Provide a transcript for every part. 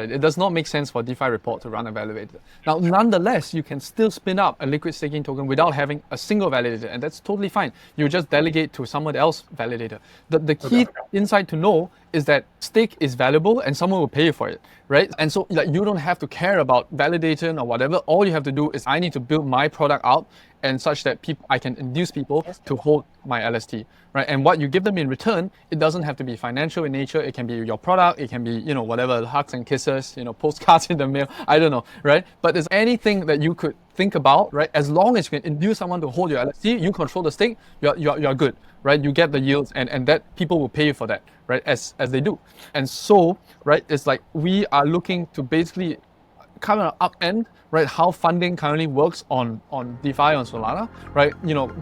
It does not make sense for DeFi report to run a validator. Now, nonetheless, you can still spin up a liquid staking token without having a single validator, and that's totally fine. You just delegate to someone else validator. The key insight to know is that stake is valuable and someone will pay you for it, right? And so like, you don't have to care about validation or whatever. All you have to do is I need to build my product out and such that I can induce people to hold my LST, right? And what you give them in return, it doesn't have to be financial in nature. It can be your product. It can be, whatever, hugs and kisses, postcards in the mail. I don't know, right? But there's anything that you could think about, right? As long as you can induce someone to hold your LST, you control the stake, you're good, right? You get the yields and that people will pay you for that, right? As they do. And so, right, it's like we are looking to basically kind of upend, right, how funding currently works on DeFi on Solana, right?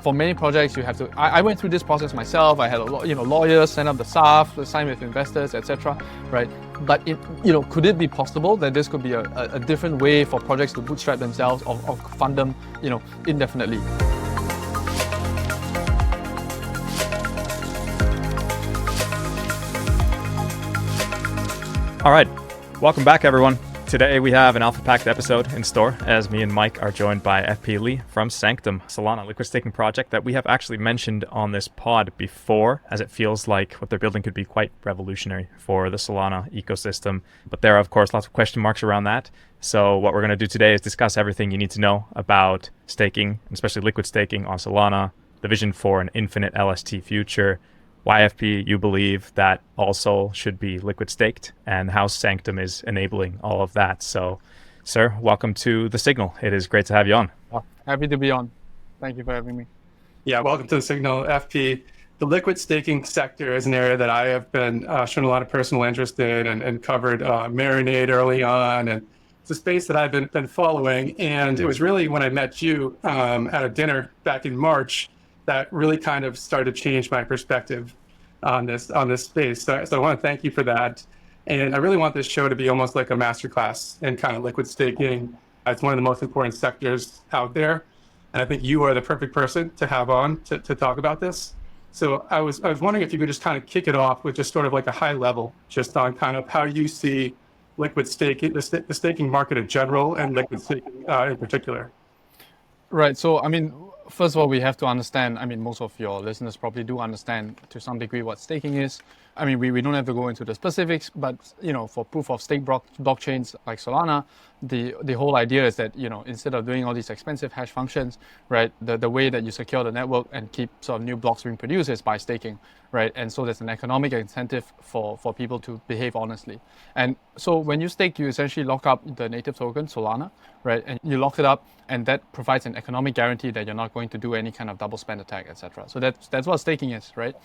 For many projects, you have to. I went through this process myself. I had a lot, lawyers send up the SAF, sign with investors, etc. Right? But could it be possible that this could be a different way for projects to bootstrap themselves or fund them, indefinitely? All right, welcome back, everyone. Today we have an alpha-packed episode in store as me and Mike are joined by FP Lee from Sanctum, Solana liquid staking project that we have actually mentioned on this pod before, as it feels like what they're building could be quite revolutionary for the Solana ecosystem. But there are, of course, lots of question marks around that. So what we're going to do today is discuss everything you need to know about staking, especially liquid staking on Solana, the vision for an infinite LST future, why FP you believe that all Sol should be liquid staked, and how Sanctum is enabling all of that. So, sir, welcome to The Signal. It is great to have you on. Happy to be on. Thank you for having me. Yeah, welcome to The Signal, FP. The liquid staking sector is an area that I have been shown a lot of personal interest in and covered Marinate early on. And it's a space that I've been following. And it was really when I met you at a dinner back in March that really kind of started to change my perspective on this space. So I want to thank you for that. And I really want this show to be almost like a masterclass in kind of liquid staking. It's one of the most important sectors out there. And I think you are the perfect person to have on to talk about this. So I was wondering if you could just kind of kick it off with just sort of like a high level, just on kind of how you see liquid staking, the staking market in general and liquid staking in particular. Right. So, first of all, we have to understand, most of your listeners probably do understand to some degree what staking is. We don't have to go into the specifics, but, for proof of stake blockchains like Solana, the whole idea is that, instead of doing all these expensive hash functions, right, the way that you secure the network and keep sort of new blocks being produced is by staking, right? And so there's an economic incentive for people to behave honestly. And so when you stake, you essentially lock up the native token, Solana, right? And you lock it up, and that provides an economic guarantee that you're not going to do any kind of double spend attack, etc. So that's what staking is, right?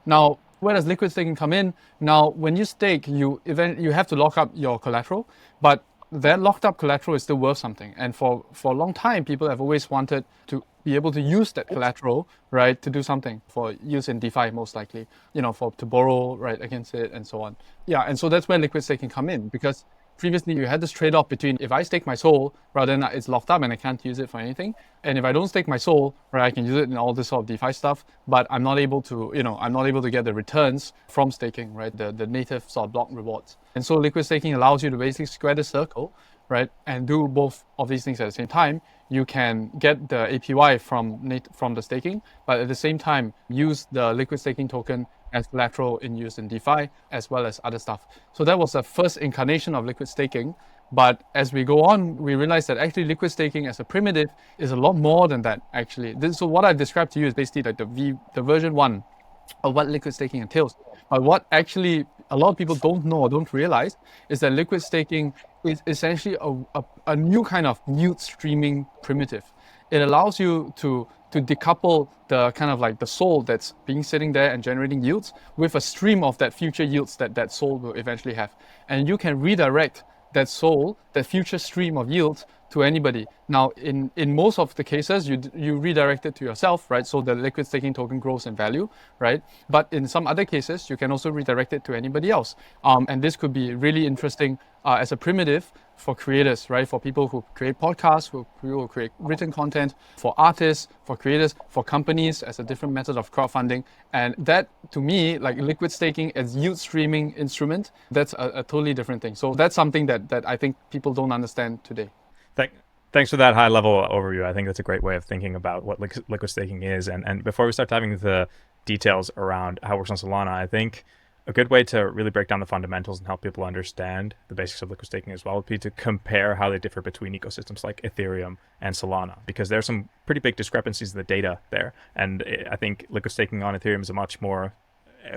Now, where does liquid staking come in? Now, when you stake, you have to lock up your collateral, but that locked up collateral is still worth something. And for a long time, people have always wanted to be able to use that collateral, right, to do something for use in DeFi, most likely, to borrow, right, against it and so on. Yeah, and so that's where liquid staking come in, because previously you had this trade-off between if I stake my Sol, rather than it's locked up and I can't use it for anything. And if I don't stake my Sol, right, I can use it in all this sort of DeFi stuff, but I'm not able to, get the returns from staking, right, the native sort of block rewards. And so liquid staking allows you to basically square the circle, right, and do both of these things at the same time. You can get the APY from the staking, but at the same time, use the liquid staking token as collateral in use in DeFi, as well as other stuff. So that was the first incarnation of liquid staking. But as we go on, we realize that actually liquid staking as a primitive is a lot more than that, actually. So what I've described to you is basically like the version 1 of what liquid staking entails. But what actually a lot of people don't know or don't realize is that liquid staking is essentially a new kind of yield streaming primitive. It allows you to decouple the kind of like the Sol that's being sitting there and generating yields with a stream of that future yields that Sol will eventually have. And you can redirect that Sol, that future stream of yields, to anybody. Now, in most of the cases, you redirect it to yourself, right? So the liquid staking token grows in value, right? But in some other cases, you can also redirect it to anybody else. And this could be really interesting as a primitive for creators, right? For people who create podcasts, for people who create written content, for artists, for creators, for companies as a different method of crowdfunding. And that, to me, like liquid staking as yield streaming instrument, that's a totally different thing. So that's something that I think people don't understand today. Thanks for that high level overview. I think that's a great way of thinking about what liquid staking is. And before we start diving into the details around how it works on Solana, I think a good way to really break down the fundamentals and help people understand the basics of liquid staking as well would be to compare how they differ between ecosystems like Ethereum and Solana, because there's some pretty big discrepancies in the data there. And I think liquid staking on Ethereum is a much more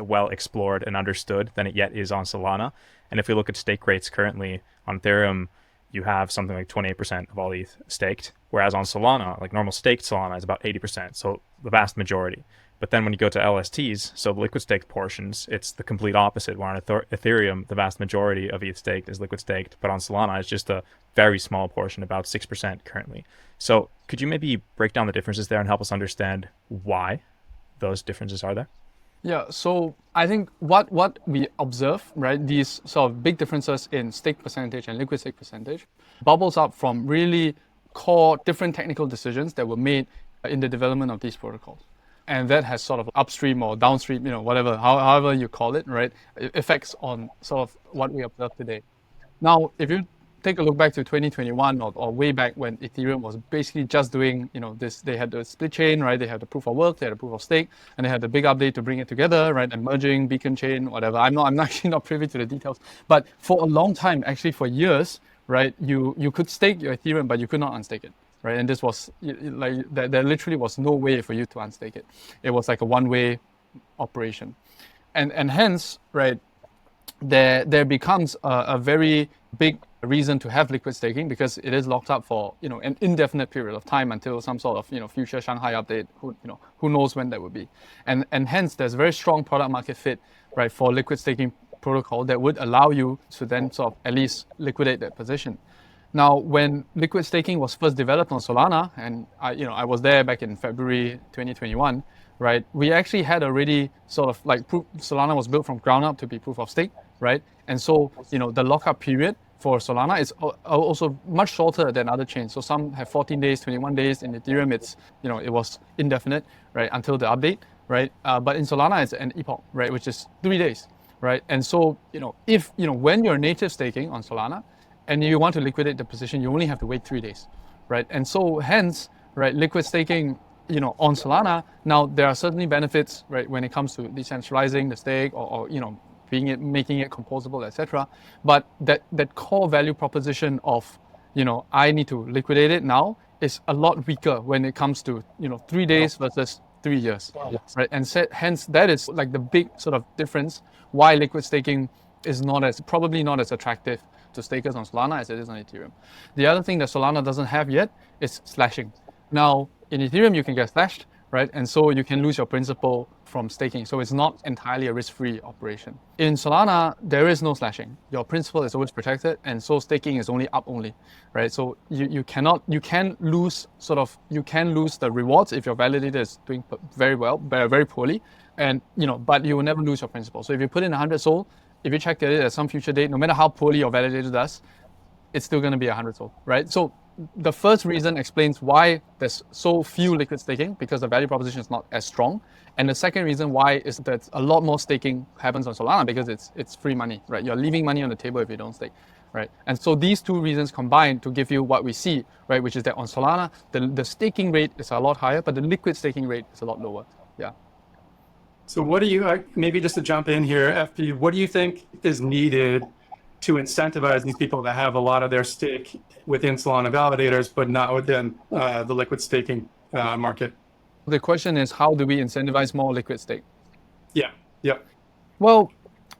well explored and understood than it yet is on Solana. And if we look at stake rates currently on Ethereum, you have something like 28% of all ETH staked, whereas on Solana, like normal staked Solana is about 80%, so the vast majority. But then when you go to LSTs, so the liquid staked portions, it's the complete opposite. Where on Ethereum, the vast majority of ETH staked is liquid staked, but on Solana, it's just a very small portion, about 6% currently. So could you maybe break down the differences there and help us understand why those differences are there? Yeah, so I think what we observe, right, these sort of big differences in stake percentage and liquid stake percentage bubbles up from really core different technical decisions that were made in the development of these protocols. And that has sort of upstream or downstream, whatever, however you call it, right, effects on sort of what we observe today. Now, if you take a look back to 2021 or way back when Ethereum was basically just doing, this, they had the split chain, right? They had the proof of work, they had the proof of stake, and they had the big update to bring it together, right? And merging, beacon chain, whatever. I'm actually not privy to the details, but for a long time, actually for years, right? You could stake your Ethereum, but you could not unstake it. Right, and this was like there literally was no way for you to unstake it. It was like a one-way operation, and hence, right, there becomes a very big reason to have liquid staking, because it is locked up for an indefinite period of time until some sort of future Shanghai update. Who knows when that would be, and hence there's very strong product market fit, right, for liquid staking protocol that would allow you to then sort of at least liquidate that position. Now, when liquid staking was first developed on Solana, and I was there back in February 2021, right? We actually had already sort of like Solana was built from ground up to be proof of stake, right? And so, the lockup period for Solana is also much shorter than other chains. So some have 14 days, 21 days. In Ethereum, it's, it was indefinite, right, until the update, right? But in Solana, it's an epoch, right, which is 3 days, right? And so, if, when you're native staking on Solana, and you want to liquidate the position, you only have to wait 3 days, right? And so hence, right, liquid staking, on Solana, now there are certainly benefits, right, when it comes to decentralizing the stake or making it composable, etc. But that core value proposition of, I need to liquidate it now is a lot weaker when it comes to, 3 days versus 3 years, right? And hence that is like the big sort of difference why liquid staking is probably not as attractive to stakers on Solana as it is on Ethereum. The other thing that Solana doesn't have yet is slashing. Now, in Ethereum, you can get slashed, right? And so you can lose your principal from staking. So it's not entirely a risk-free operation. In Solana, there is no slashing. Your principal is always protected, and so staking is only up only, right? So you can lose the rewards if your validator is doing very well, very poorly, and but you will never lose your principal. So if you put in 100 SOL, if you check it at some future date, no matter how poorly your validator does, it's still going to be 100 SOL, right? So the first reason explains why there's so few liquid staking, because the value proposition is not as strong. And the second reason why is that a lot more staking happens on Solana because it's free money, right? You're leaving money on the table if you don't stake, right? And so these two reasons combine to give you what we see, right? Which is that on Solana, the staking rate is a lot higher, but the liquid staking rate is a lot lower. Yeah. So what do you, maybe just to jump in here, FP, what do you think is needed to incentivize these people to have a lot of their stake within Solana validators, but not within the liquid staking market? The question is, how do we incentivize more liquid stake? Yeah. Well,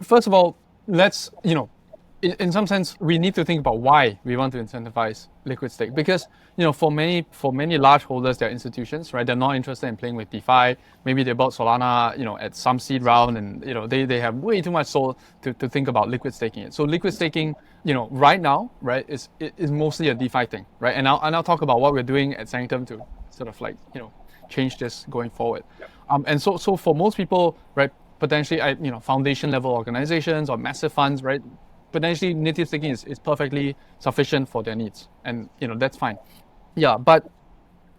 first of all, let's, in some sense, we need to think about why we want to incentivize liquid stake, because for many large holders, they're institutions, right? They're not interested in playing with DeFi. Maybe they bought Solana, at some seed round, and they have way too much SOL to think about liquid staking it. So liquid staking, right now, right, is mostly a DeFi thing, right? And I'll talk about what we're doing at Sanctum to sort of like change this going forward. And so for most people, right, potentially foundation level organizations or massive funds, right, potentially native staking is perfectly sufficient for their needs, and that's fine. Yeah, but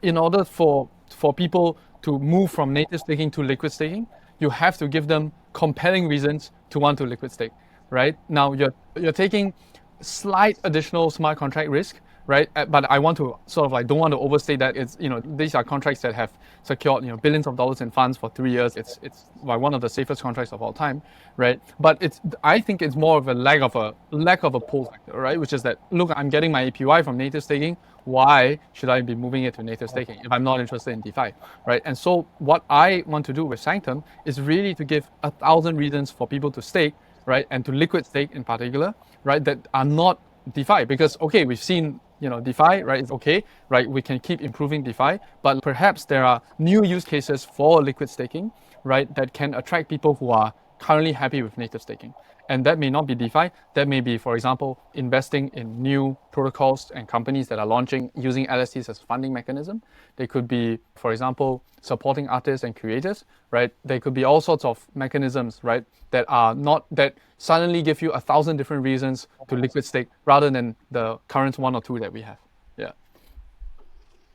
in order for people to move from native staking to liquid staking, you have to give them compelling reasons to want to liquid stake, right? Now you're taking slight additional smart contract risk, right? But I want to sort of like don't want to overstate that. It's these are contracts that have secured billions of dollars in funds for 3 years. It's like one of the safest contracts of all time, right? But I think it's more of a lack of a pull factor, right? Which is that, look, I'm getting my APY from native staking. Why should I be moving it to native staking if I'm not interested in DeFi, right? And so what I want to do with Sanctum is really to give 1,000 reasons for people to stake, right, and to liquid stake in particular, right, that are not DeFi. Because okay, we've seen DeFi, right? It's okay, right? We can keep improving DeFi, but perhaps there are new use cases for liquid staking, right, that can attract people who are currently happy with native staking. And that may not be DeFi. That may be, for example, investing in new protocols and companies that are launching using LSTs as a funding mechanism. They could be, for example, supporting artists and creators, right? They could be all sorts of mechanisms, right, that suddenly give you 1,000 different reasons to liquid stake rather than the current 1 or 2 that we have. Yeah.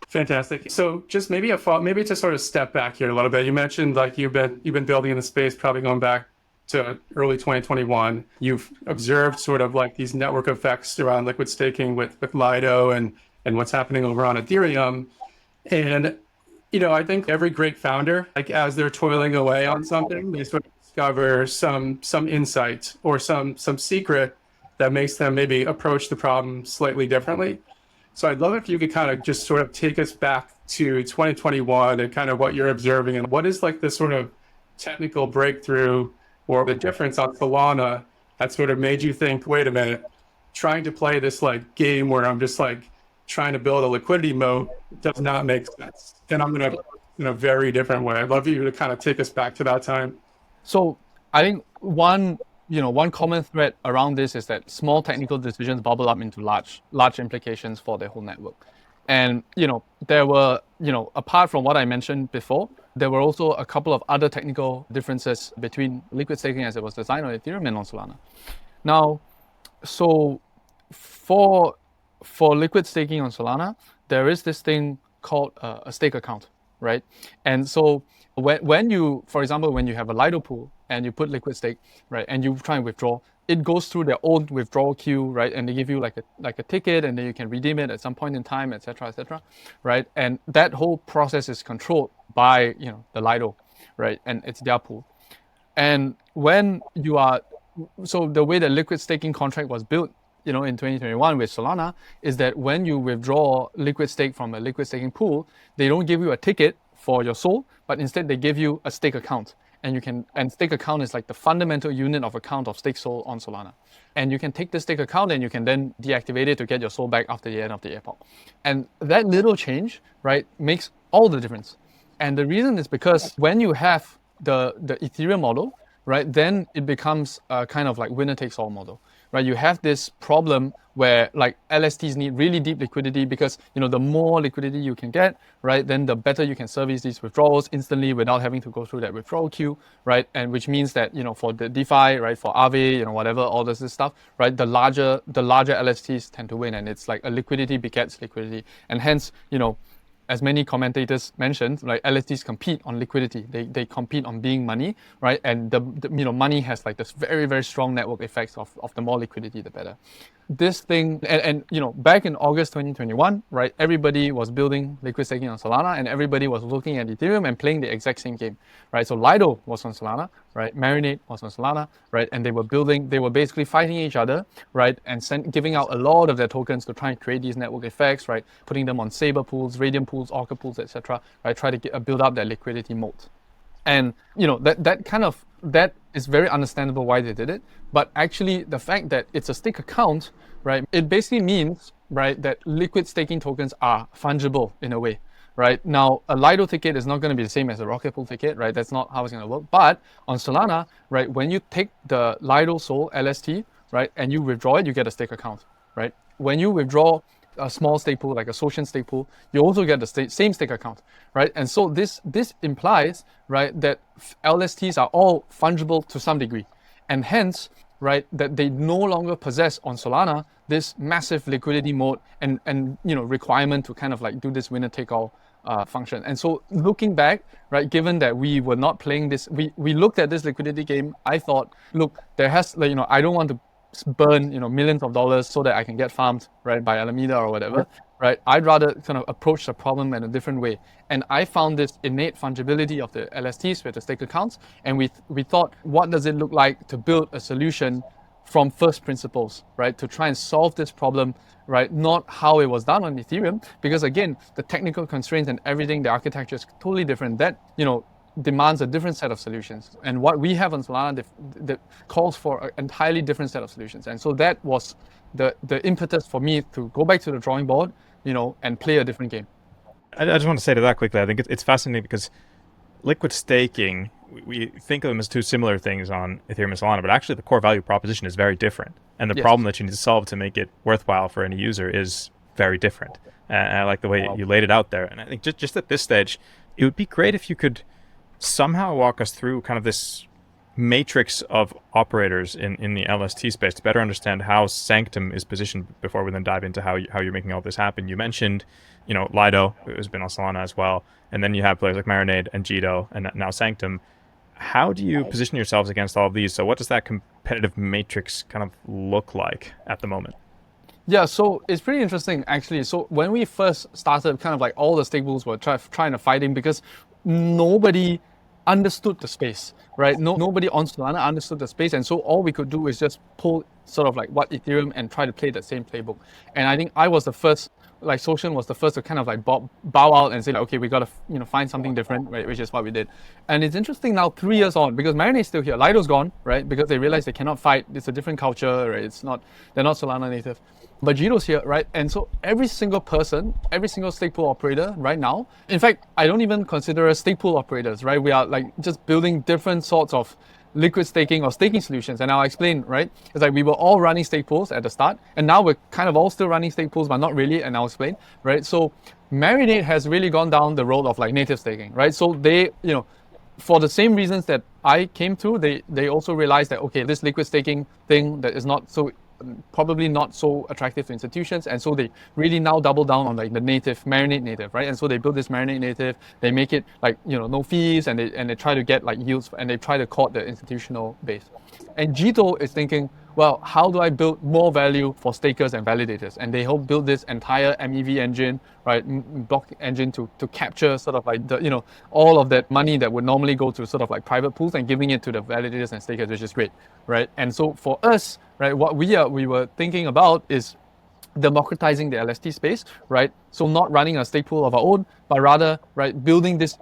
Fantastic. So just maybe to sort of step back here a little bit. You mentioned like you've been building in the space, probably going back to early 2021. You've observed sort of like these network effects around liquid staking with Lido and what's happening over on Ethereum. And I think every great founder, like as they're toiling away on something, they sort of discover some insight or some secret that makes them maybe approach the problem slightly differently. So I'd love if you could kind of just sort of take us back to 2021 and kind of what you're observing, and what is like the sort of technical breakthrough or the difference on Solana that sort of made you think, wait a minute, trying to play this like game where I'm just like trying to build a liquidity moat does not make sense. And I'm going to in a very different way. I'd love you to kind of take us back to that time. So I think one common thread around this is that small technical decisions bubble up into large implications for the whole network. And there were, apart from what I mentioned before, there were also a couple of other technical differences between liquid staking as it was designed on Ethereum and on Solana. Now, so for liquid staking on Solana, there is this thing called a stake account, right? And so when you, for example, when you have a Lido pool and you put liquid stake, right, and you try and withdraw, it goes through their own withdrawal queue, right? And they give you like a ticket, and then you can redeem it at some point in time, etc., right? And that whole process is controlled by the Lido, right? And it's their pool. And when you are, so the way the liquid staking contract was built, in 2021 with Solana, is that when you withdraw liquid stake from a liquid staking pool, they don't give you a ticket for your SOL, but instead they give you a stake account. And stake account is like the fundamental unit of account of stake SOL on Solana. And you can take the stake account and you can then deactivate it to get your SOL back after the end of the airdrop. And that little change, right, makes all the difference. And the reason is because when you have the Ethereum model, right, then it becomes a kind of like winner takes all model, right? You have this problem where like LSTs need really deep liquidity because, the more liquidity you can get, right, then the better you can service these withdrawals instantly without having to go through that withdrawal queue, right? And which means that, for the DeFi, right, for Aave, whatever, all this stuff, right, the larger LSTs tend to win, and it's like a liquidity begets liquidity. And hence, as many commentators mentioned, like LSTs compete on liquidity. They compete on being money, right? And the money has like this very, very strong network effects of the more liquidity, the better. This thing, and back in August 2021, right, everybody was building liquid staking on Solana, and everybody was looking at Ethereum and playing the exact same game, right? So Lido was on Solana, right? Marinate was on Solana, right? And they were basically fighting each other, right? And giving out a lot of their tokens to try and create these network effects, right? Putting them on Saber pools, Radium pools, Orca pools, etc., right? Try to build up that liquidity moat. And that is very understandable why they did it. But actually, the fact that it's a stake account, right, it basically means, right, that liquid staking tokens are fungible in a way, right? Now, a Lido ticket is not going to be the same as a Rocket Pool ticket, right? That's not how it's going to work. But on Solana, right, when you take the Lido SOL LST, right, and you withdraw it, you get a stake account, right? When you withdraw a small stake pool, like a Social stake pool, you also get the same stake account, right? And so this implies, right, that LSTs are all fungible to some degree. And hence, right, that they no longer possess on Solana this massive liquidity mode and requirement to kind of like do this winner take all function. And so looking back, right, given that we were not playing this, we looked at this liquidity game. I thought, look, there has, I don't want to burn millions of dollars so that I can get farmed, right, by Alameda or whatever, right? I'd rather kind of approach the problem in a different way. And I found this innate fungibility of the LSTs with the stake accounts, and we thought, what does it look like to build a solution from first principles, right, to try and solve this problem, right? Not how it was done on Ethereum, because again, the technical constraints and everything, the architecture is totally different. That demands a different set of solutions. And what we have on Solana that calls for an entirely different set of solutions. And so that was the impetus for me to go back to the drawing board, and play a different game. I just want to say to that quickly, I think it's fascinating because liquid staking, we think of them as two similar things on Ethereum and Solana, but actually the core value proposition is very different. And the problem that you need to solve to make it worthwhile for any user is very different. And I like the way you laid it out there. And I think just at this stage, it would be great if you could somehow walk us through kind of this matrix of operators in the LST space to better understand how Sanctum is positioned before we then dive into how you're making all this happen. You mentioned, Lido, who's been on Solana as well, and then you have players like Marinate and Jito, and now Sanctum. How do you position yourselves against all of these? So what does that competitive matrix kind of look like at the moment? Yeah, so it's pretty interesting actually. So when we first started, kind of like all the stake pools were trying to fight in because nobody understood the space, right? Nobody on Solana understood the space, and so all we could do is just pull sort of like what Ethereum and try to play the same playbook. And I think I was the first, like Social was the first to kind of like bow out and say like, okay, we got to find something different, right? Which is what we did. And it's interesting now, 3 years on, because Marinate's still here, Lido's gone, right? Because they realized they cannot fight. It's a different culture, right? They're not Solana native. But Jito's here, right? And so every single person, every single stake pool operator right now, in fact, I don't even consider us stake pool operators, right? We are like just building different sorts of liquid staking or staking solutions. And I'll explain, right? It's like we were all running stake pools at the start, and now we're kind of all still running stake pools, but not really, and I'll explain, right? So Marinate has really gone down the road of like native staking, right? So they, for the same reasons that I came to, they also realized that, okay, this liquid staking thing that is probably not so attractive to institutions, and so they really now double down on like the Marinate native, right? And so they build this Marinate native, they make it like no fees, and they try to get like yields, and they try to court the institutional base. And Jito is thinking, well, how do I build more value for stakers and validators? And they help build this entire MEV engine, right, block engine to capture sort of like the all of that money that would normally go to sort of like private pools and giving it to the validators and stakers, which is great, right? And so for us, right, what we were thinking about is democratizing the LST space, right? So not running a stake pool of our own, but rather, right, building this,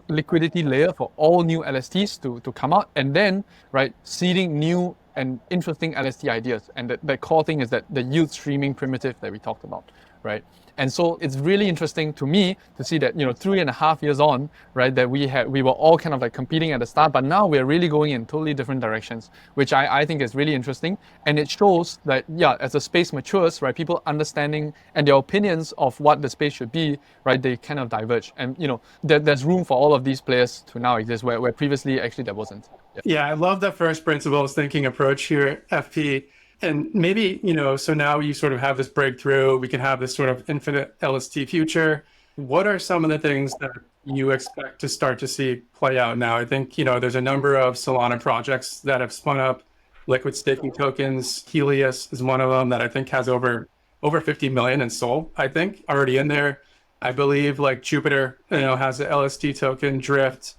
liquidity layer for all new LSTs to come out, and then, right, seeding new and interesting LST ideas. And the core thing is that the yield streaming primitive that we talked about, right? And so it's really interesting to me to see that 3.5 years on, right, that we were all kind of like competing at the start, but now we're really going in totally different directions, which I think is really interesting. And it shows that, yeah, as the space matures, right, people understanding and their opinions of what the space should be, right, they kind of diverge. And there's room for all of these players to now exist where previously actually there wasn't. Yeah, I love that first principles thinking approach here, FP. And maybe, so now you sort of have this breakthrough, we can have this sort of infinite LST future. What are some of the things that you expect to start to see play out now? I think, there's a number of Solana projects that have spun up liquid staking tokens. Helios is one of them that I think has over 50 million in SOL, I think, already in there. I believe like Jupiter, has an LST token, Drift,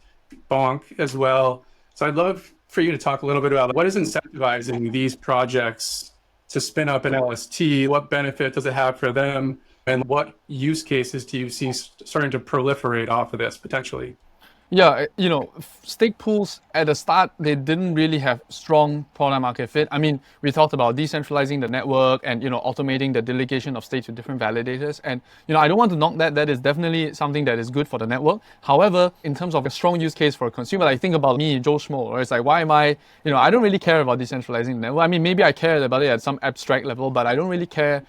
Bonk as well. So I'd love for you to talk a little bit about what is incentivizing these projects to spin up an LST, what benefit does it have for them, and what use cases do you see starting to proliferate off of this potentially? Yeah, stake pools at the start, they didn't really have strong product market fit. I mean, we talked about decentralizing the network and, automating the delegation of stakes to different validators. And, I don't want to knock that. That is definitely something that is good for the network. However, in terms of a strong use case for a consumer, like think about me, Joe Schmo, or it's like, why am I don't really care about decentralizing the network. I mean, maybe I care about it at some abstract level, but I don't really care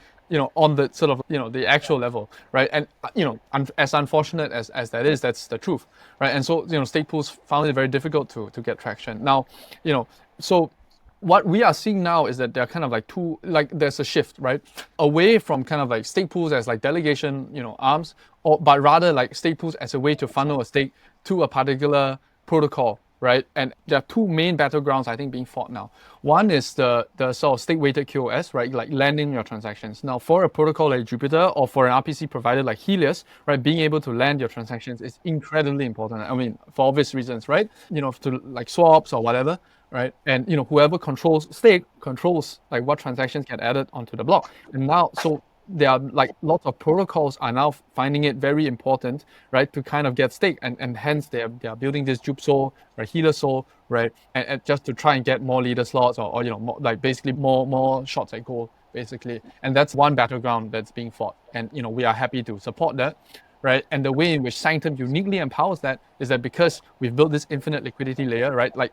on the sort of, the actual level, right? And, as unfortunate as that is, that's the truth, right? And so, stake pools found it very difficult to get traction. Now, so what we are seeing now is that there are kind of like there's a shift, right? Away from kind of like stake pools as like delegation, arms, but rather like stake pools as a way to funnel a stake to a particular protocol, right? And there are two main battlegrounds I think being fought now. One is the sort of stake weighted QoS, right? Like landing your transactions. Now for a protocol like Jupiter or for an RPC provider like Helios, right, being able to land your transactions is incredibly important. I mean, for obvious reasons, right? To like swaps or whatever, right? And whoever controls stake controls like what transactions get added onto the block. And now, so there are like lots of protocols are now finding it very important, right, to kind of get stake, and hence they are building this Jupso, right, Helios, right, and just to try and get more leader slots or more, like basically more shots at goal, basically. And that's one battleground that's being fought, and we are happy to support that. Right, and the way in which Sanctum uniquely empowers that is that because we've built this infinite liquidity layer, right? Like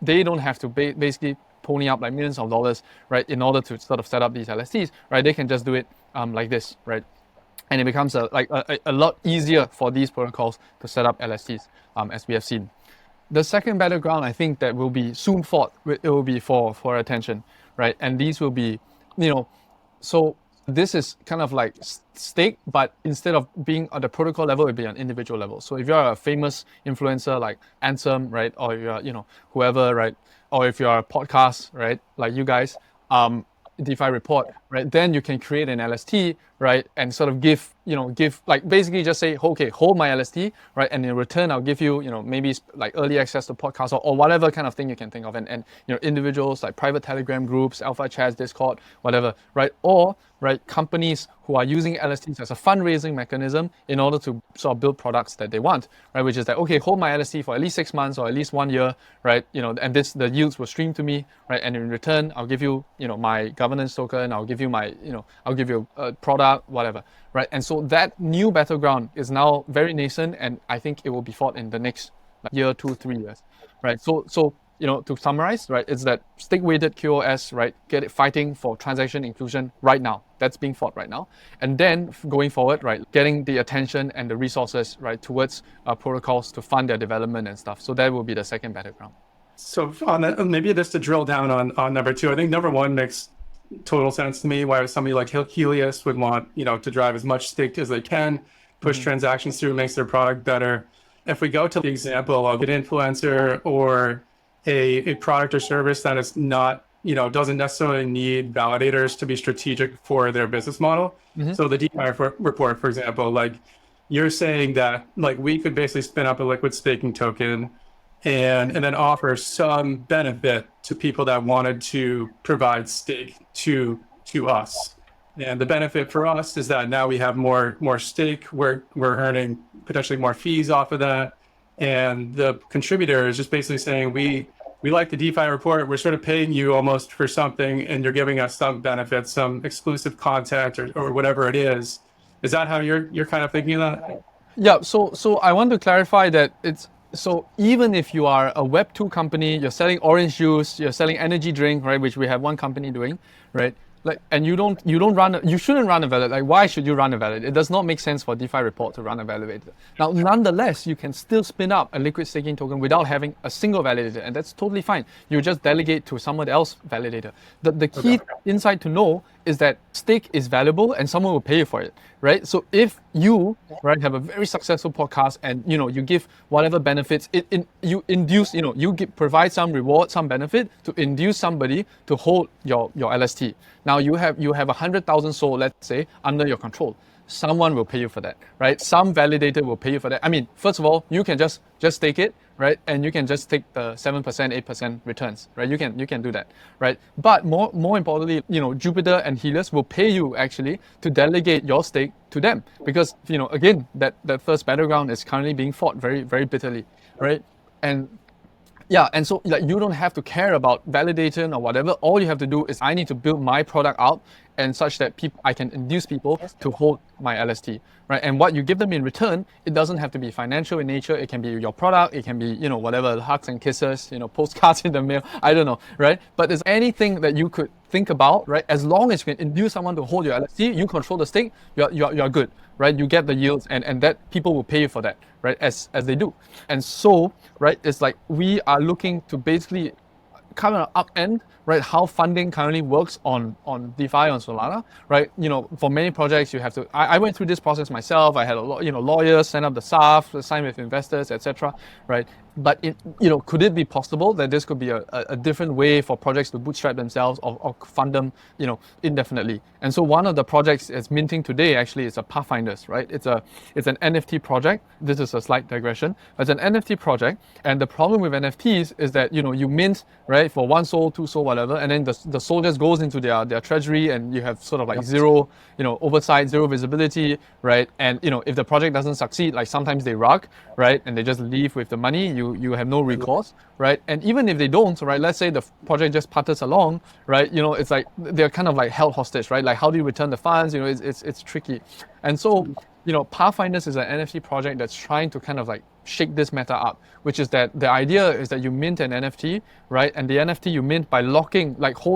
they don't have to basically pony up like millions of dollars, right, in order to sort of set up these LSTs, right? They can just do it like this, right? And it becomes a lot easier for these protocols to set up LSTs, as we have seen. The second battleground, I think, that will be soon fought, it will be for attention, right? And these will be, so this is kind of like stake, but instead of being at the protocol level, it'll be an individual level. So if you're a famous influencer like Ansem, right, or you're, whoever, right, or if you're a podcast, right, like you guys, DeFi report, right, then you can create an LST, right, and sort of give like basically just say, okay, hold my LST, right, and in return I'll give you, maybe like early access to podcasts or whatever kind of thing you can think of, and individuals like private Telegram groups, alpha chats, Discord, whatever, right, or right, companies who are using LSTs as a fundraising mechanism in order to sort of build products that they want, right, which is like, okay, hold my LST for at least 6 months or at least 1 year, right, and the yields will stream to me, right, and in return I'll give you, my governance token, I'll give you my, I'll give you a product, whatever, right? And so that new battleground is now very nascent, and I think it will be fought in the next year, 2-3 years, right? So to summarize, right, it's that stake-weighted QoS, right, get it fighting for transaction inclusion right now. That's being fought right now. And then going forward, right, getting the attention and the resources, right, towards protocols to fund their development and stuff. So that will be the second battleground. So on that, maybe just to drill down on number two, I think number one makes total sense to me. Why somebody like Helios would want, to drive as much stake as they can, push transactions through, makes their product better. If we go to the example of an influencer or a product or service that is not, doesn't necessarily need validators to be strategic for their business model. So the DeFi report, for example, like you're saying that like we could basically spin up a liquid staking token and then offer some benefit to people that wanted to provide stake to us. And the benefit for us is that now we have more stake. We're earning potentially more fees off of that. And the contributor is just basically saying, we like the DeFi report. We're sort of paying you almost for something, and you're giving us some benefits, some exclusive content or whatever it is. Is that how you're kind of thinking of that? Yeah. So I want to clarify that so even if you are a Web2 company, you're selling orange juice, you're selling energy drink, right, which we have one company doing, right? Like, and you shouldn't run a validator. Like, why should you run a validator? It does not make sense for DeFi report to run a validator. Now, nonetheless, you can still spin up a liquid staking token without having a single validator, and that's totally fine. You just delegate to someone else validator. The key insight to know is that stake is valuable and someone will pay you for it, right? So if you, right, have a very successful podcast and, you give whatever benefits, you induce, provide some reward, some benefit to induce somebody to hold your LST. Now you have 100,000 SOL, let's say, under your control. Someone will pay you for that, right? Some validator will pay you for that. I mean, first of all, you can just stake it, right? And you can just take the 7%, 8% returns, right? You can do that, right? But more importantly, Jupiter and Helios will pay you actually to delegate your stake to them, because again, that first battleground is currently being fought very, very bitterly, right? And yeah, and so like you don't have to care about validation or whatever. All you have to do is I need to build my product out and such that I can induce people to hold my LST, right? And what you give them in return, it doesn't have to be financial in nature. It can be your product. It can be, whatever, hugs and kisses, postcards in the mail. I don't know, right? But there's anything that you could think about, right? As long as you can induce someone to hold your LST, you control the stake, you're good, right? You get the yields, and that people will pay you for that, right? As they do. And so, right, it's like we are looking to basically kind of upend, right, how funding currently works on DeFi on Solana, right? For many projects you have to. I went through this process myself. I had a lot, lawyers set up the SAF, sign with investors, etc. Right? But could it be possible that this could be a different way for projects to bootstrap themselves or fund them, indefinitely? And so one of the projects that's minting today actually is a Pathfinders, right? It's an NFT project. This is a slight digression. It's an NFT project, and the problem with NFTs is that you mint, right, for 1 SOL, 2 SOL, whatever, and then the SOL just goes into their treasury, and you have sort of like zero, oversight, zero visibility, right? And if the project doesn't succeed, like sometimes they rug, right, and they just leave with the money, you have no recourse, right? And even if they don't, right, let's say the project just putters along, right, it's like they're kind of like held hostage, right? Like how do you return the funds? It's tricky. And so Pathfinders is an NFT project that's trying to kind of like shake this meta up, which is that the idea is that you mint an NFT, right? And the NFT you mint by locking,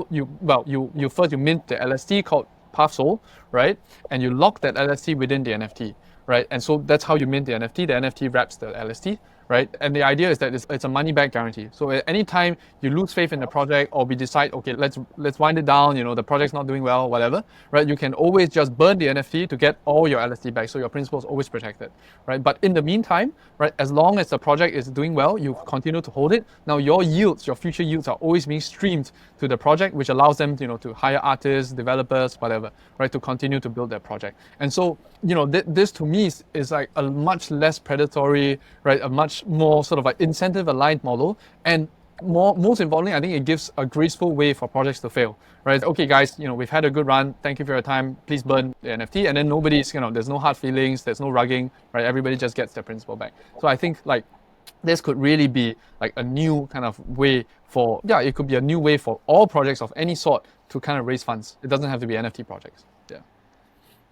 you first mint the LST called PathSol, right? And you lock that LST within the NFT, right? And so that's how you mint the NFT. The NFT wraps the LST, right? And the idea is that it's a money back guarantee. So at any time you lose faith in the project, or we decide, okay, let's wind it down, the project's not doing well, whatever, right? You can always just burn the NFT to get all your LST back. So your principal is always protected, right? But in the meantime, right, as long as the project is doing well, you continue to hold it. Now your yields, your future yields are always being streamed to the project, which allows them, to hire artists, developers, whatever, right, to continue to build their project. And so, this to me is like a much less predatory, right, a much more sort of like incentive aligned model, and most importantly, I think it gives a graceful way for projects to fail, right? Okay, guys, we've had a good run. Thank you for your time. Please burn the NFT, and then nobody's, there's no hard feelings, there's no rugging, right? Everybody just gets their principal back. So I think like this could really be like a new kind of way for, it could be a new way for all projects of any sort to kind of raise funds. It doesn't have to be NFT projects. Yeah.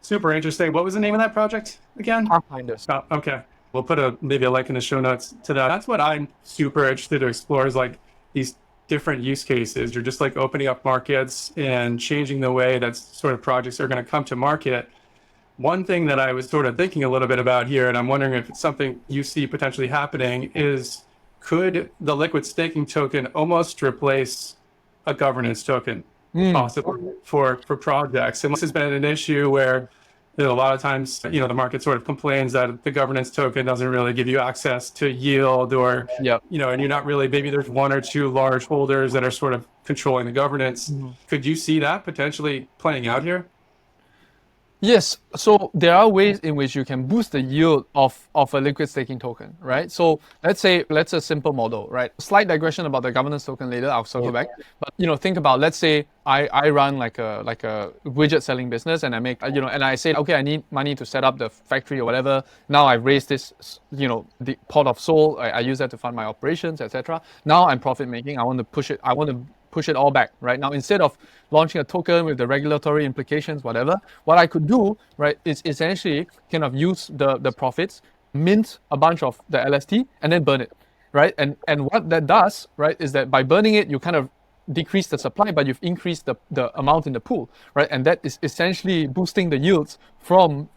Super interesting. What was the name of that project again? Pathfinders. Oh, okay. We'll put maybe a link in the show notes to that. That's what I'm super interested to explore, is like these different use cases. You're just like opening up markets and changing the way that sort of projects are going to come to market. One thing that I was sort of thinking a little bit about here, and I'm wondering if it's something you see potentially happening, is could the liquid staking token almost replace a governance token possibly for projects? And this has been an issue where a lot of times, the market sort of complains that the governance token doesn't really give you access to yield, or, and you're not really, maybe there's 1 or 2 large holders that are sort of controlling the governance. Could you see that potentially playing out here? Yes, so there are ways in which you can boost the yield of a liquid staking token, right? So let's a simple model, right? Slight digression about the governance token later, I'll circle back. But think about, let's say I run like a widget selling business, and I make, and I say, okay, I need money to set up the factory or whatever. Now I've raised this, the pot of SOL, I use that to fund my operations, etc. Now I'm profit making, I want to push it all back, right? Now, instead of launching a token with the regulatory implications, whatever, what I could do, right, is essentially kind of use the profits, mint a bunch of the LST, and then burn it, right? And what that does, right, is that by burning it, you kind of decrease the supply, but you've increased the amount in the pool, right? And that is essentially boosting the yields from,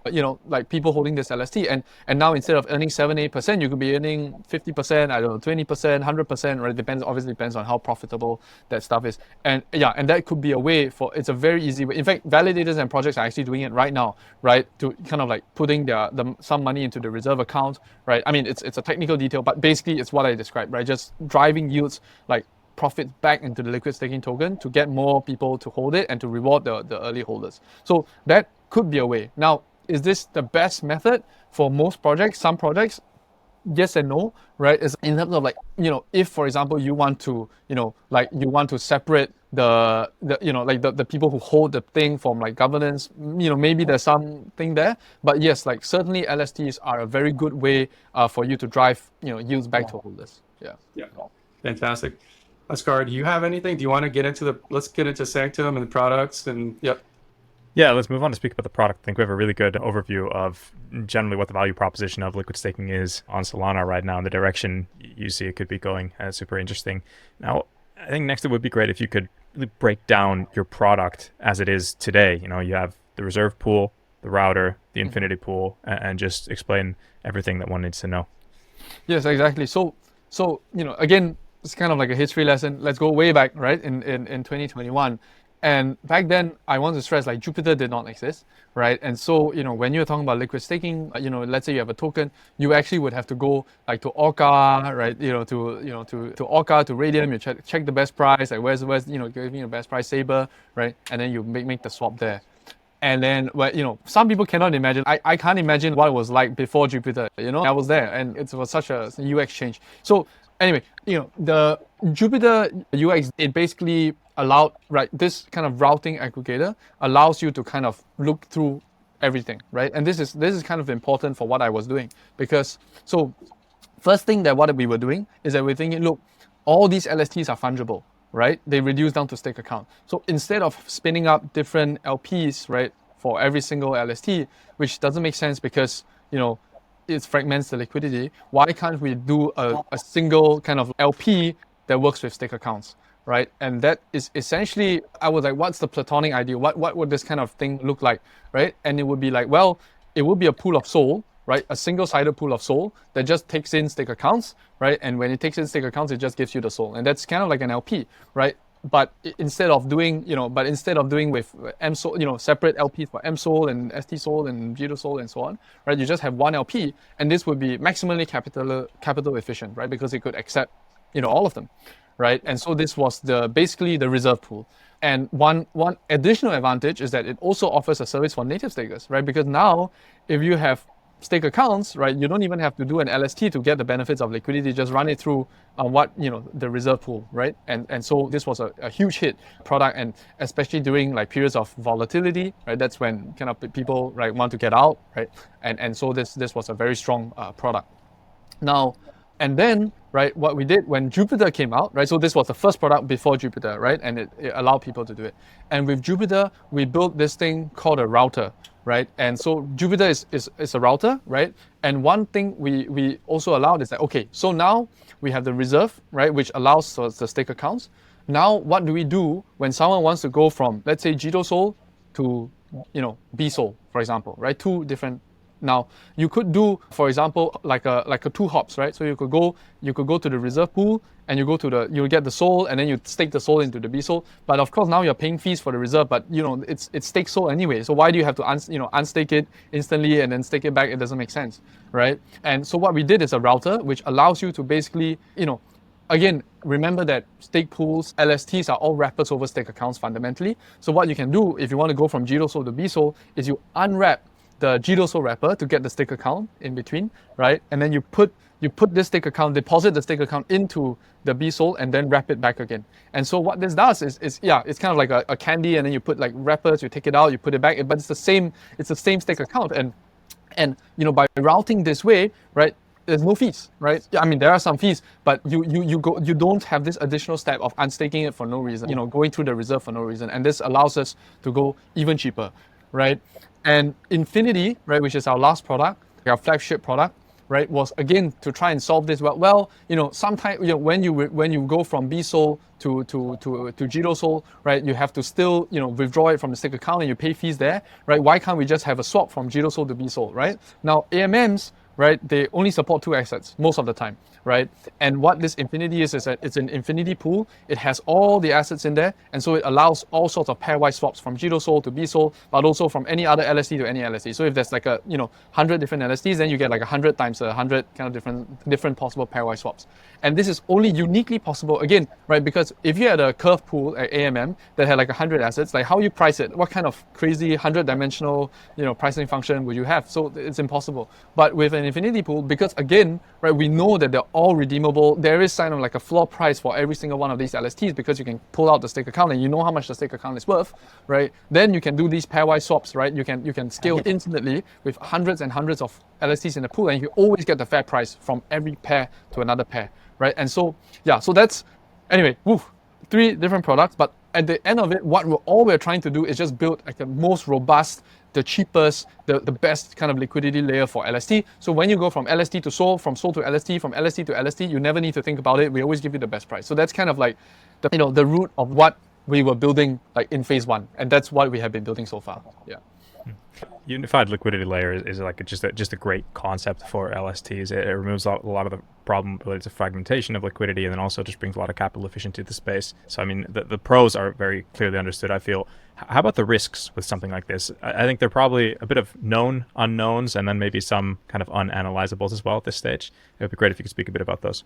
like people holding this LST. And now instead of earning 7-8%, you could be earning 50%, I don't know, 20%, 100%, right? Obviously depends on how profitable that stuff is. And that could be a way it's a very easy way. In fact, validators and projects are actually doing it right now, right? To kind of like putting some money into the reserve account, right? I mean, it's a technical detail, but basically it's what I described, right? Just driving yields, like profits back into the liquid staking token to get more people to hold it and to reward the early holders. So that could be a way. Now, is this the best method for most projects? Some projects, yes and no, right? Is in terms of like, if for example you want to, separate the people who hold the thing from like governance, maybe there's something there. But yes, like certainly LSTs are a very good way for you to drive, yields back to holders. Yeah. Fantastic. Oscar, do you have anything? Do you want to get into let's get into Sanctum and the products and Yeah, let's move on to speak about the product. I think we have a really good overview of generally what the value proposition of liquid staking is on Solana right now and the direction you see it could be going. Super interesting. Now, I think next it would be great if you could really break down your product as it is today. You have the reserve pool, the router, the infinity pool, and just explain everything that one needs to know. Yes, exactly. So again, it's kind of like a history lesson. Let's go way back, right? In 2021. And back then, I want to stress like Jupiter did not exist, right? And so, when you're talking about liquid staking, let's say you have a token, you actually would have to go like to Orca, right? To Orca, to Radium, you check the best price, like where's give me the best price Saber, right? And then you make the swap there. And then, some people cannot imagine. I can't imagine what it was like before Jupiter. I was there, and it was such a UX change. So anyway, the Jupiter UX, it basically allowed, right, this kind of routing aggregator allows you to kind of look through everything, right? And this is kind of important for what I was doing, because so first thing that what we were doing is that we're thinking, look, all these LSTs are fungible, right? They reduce down to stake account. So instead of spinning up different LPs, right, for every single LST, which doesn't make sense because, it fragments the liquidity, why can't we do a single kind of LP that works with stake accounts, right? And that is essentially, I was like, what's the platonic ideal? What would this kind of thing look like, right? And it would be like, well, it would be a pool of SOL, right? A single-sided pool of SOL that just takes in stake accounts, right? And when it takes in stake accounts, it just gives you the SOL. And that's kind of like an LP, right? But instead of doing, with MSOL, separate LPs for MSOL and ST Sol and Jito Sol and so on, right? You just have one LP, and this would be maximally capital efficient, right? Because it could accept, all of them, right? And so this was basically the reserve pool. And one additional advantage is that it also offers a service for native stakers, right? Because now, if you have stake accounts, right, you don't even have to do an LST to get the benefits of liquidity. Just run it through the reserve pool, right? And so this was a huge hit product, and especially during like periods of volatility, right? That's when kind of people want to get out, right? And so this was a very strong product. Now, and then, right, what we did when Jupiter came out, right? So this was the first product before Jupiter, right? And it allowed people to do it. And with Jupiter, we built this thing called a router, right? And so Jupiter is a router, right? And one thing we also allowed is that, okay, so now we have the reserve, right, which allows for the stake accounts. Now, what do we do when someone wants to go from, let's say, Jito Sol to, B Sol, for example, right? Two different. Now, you could do, for example, like a two hops, right? So you could go to the reserve pool, and you'll get the SOL, and then you stake the SOL into the B SOL. But of course, now you're paying fees for the reserve, but it's stake SOL anyway. So why do you have to unstake it instantly and then stake it back? It doesn't make sense, right? And so what we did is a router which allows you to basically, again, remember that stake pools, LSTs are all wrappers over stake accounts fundamentally. So what you can do if you want to go from Jito Sol to B Sol is you unwrap the Jito Sol wrapper to get the stake account in between, right? And then you put this stake account, deposit the stake account into the B Sol, and then wrap it back again. And so what this does is it's kind of like a candy, and then you put like wrappers, you take it out, you put it back, but it's the same stake account. And by routing this way, right, there's no fees, right? I mean, there are some fees, but you don't have this additional step of unstaking it for no reason, going through the reserve for no reason. And this allows us to go even cheaper, right? And Infinity, right, which is our last product, our flagship product, right, was again to try and solve this. Well, sometimes when you go from B Sol to Jito Sol, right, you have to still withdraw it from the stake account and you pay fees there, right? Why can't we just have a swap from Jito Sol to B Sol, right? Now AMMs, right, they only support two assets most of the time, right? And what this Infinity is that it's an infinity pool. It has all the assets in there, and so it allows all sorts of pairwise swaps from Jito Sol to B Sol, but also from any other LST to any LST. So if there's like 100 different LSTs, then you get like 100 times 100 kind of different possible pairwise swaps. And this is only uniquely possible, again, right, because if you had a curve pool at AMM that had like 100 assets, like how you price it, what kind of crazy 100-dimensional pricing function would you have? So it's impossible. But with an infinity pool, because again, right, we know that they're all redeemable. There is kind of like a floor price for every single one of these LSTs because you can pull out the stake account and you know how much the stake account is worth, right? Then you can do these pairwise swaps, right? You can scale infinitely with hundreds and hundreds of LSTs in the pool, and you always get the fair price from every pair to another pair, right? And so so that's anyway. 3 different products, but at the end of it, all we're trying to do is just build like the most robust, the cheapest, the best kind of liquidity layer for LST. So when you go from LST to SOL, from SOL to LST, from LST to LST, you never need to think about it. We always give you the best price. So that's kind of like the root of what we were building like in phase 1, and that's what we have been building so far. Yeah. Unified liquidity layer is like just a great concept for LSTs. It removes a lot of the problem related to fragmentation of liquidity, and then also just brings a lot of capital efficiency to the space. So I mean, the pros are very clearly understood, I feel. How about the risks with something like this? I think they're probably a bit of known unknowns, and then maybe some kind of unanalyzables as well at this stage. It would be great if you could speak a bit about those.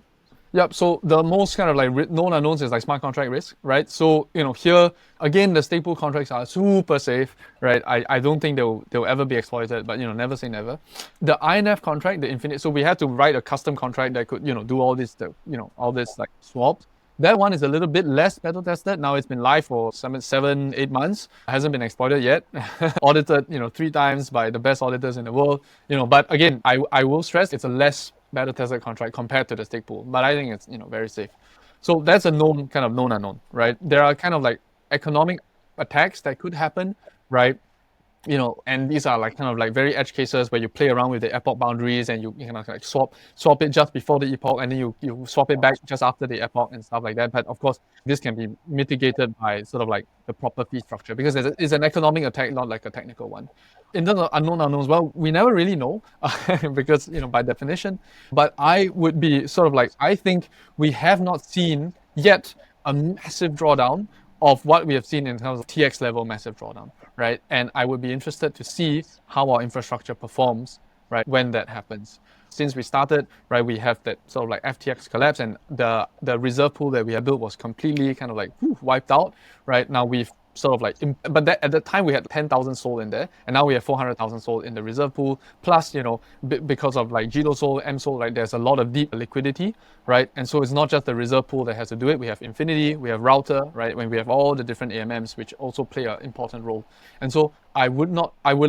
Yep. So the most kind of like known unknowns is like smart contract risk, right? So here again, the stake pool contracts are super safe, right? I don't think they'll ever be exploited, but never say never. The INF contract, the infinite. So we had to write a custom contract that could do all this, all this like swaps. That one is a little bit less battle tested. Now it's been live for 7-8 months. It hasn't been exploited yet. Audited 3 times by the best auditors in the world. But again, I will stress it's a less battle tested contract compared to the stake pool, but I think it's very safe. So that's a known unknown, right? There are kind of like economic attacks that could happen, right? And these are like kind of like very edge cases where you play around with the epoch boundaries and you kind of like swap it just before the epoch, and then you swap it back just after the epoch and stuff like that. But of course, this can be mitigated by sort of like the proper fee structure, because it's an economic attack, not like a technical one. In terms of unknown unknowns, well, we never really know because by definition. But I would be sort of like, I think we have not seen yet a massive drawdown of what we have seen in terms of TX level massive drawdown, right? And I would be interested to see how our infrastructure performs, right, when that happens. Since we started, right, we have that sort of like FTX collapse, and the reserve pool that we had built was completely kind of like wiped out, right? Now we've sort of like, but at the time we had 10,000 SOL in there, and now we have 400,000 SOL in the reserve pool. Plus, because of like Jito SOL, M SOL, like there's a lot of deep liquidity, right? And so it's not just the reserve pool that has to do it. We have Infinity, we have Router, right? When we have all the different AMMs, which also play an important role. And so I would